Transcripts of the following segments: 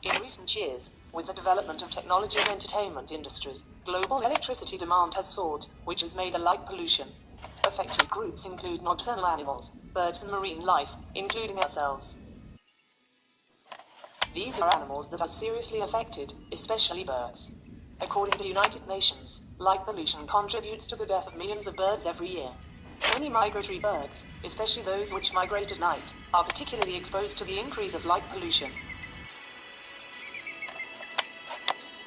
In recent years, with the development of technology and entertainment industries, global electricity demand has soared, which has made the light pollution. Affected groups include nocturnal animals, birds and marine life, including ourselves. These are animals that are seriously affected, especially birds. According to the United Nations, light pollution contributes to the death of millions of birds every year. Many migratory birds, especially those which migrate at night, are particularly exposed to the increase of light pollution.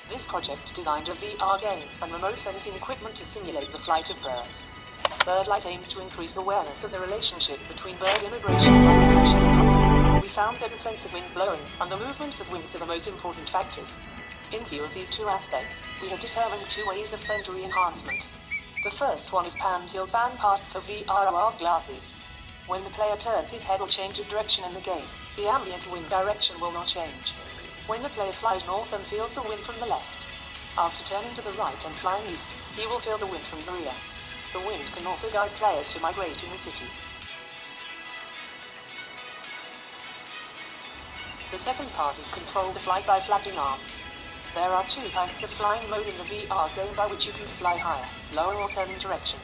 This project designed a VR game and remote sensing equipment to simulate the flight of birds. BirdLight aims to increase awareness of the relationship between bird immigration and light pollution. We found that the sense of wind blowing and the movements of wings are the most important factors. In view of these two aspects, we have determined two ways of sensory enhancement. The first one is pan-tilt fan parts for VR AR glasses. When the player turns his head or changes direction in the game, the ambient wind direction will not change. When the player flies north and feels the wind from the left, after turning to the right and flying east, he will feel the wind from the rear. The wind can also guide players to migrate in the city. The second part is control the flight by flapping arms. There are two types of flying mode in the VR game by which you can fly higher, lower or turn in direction.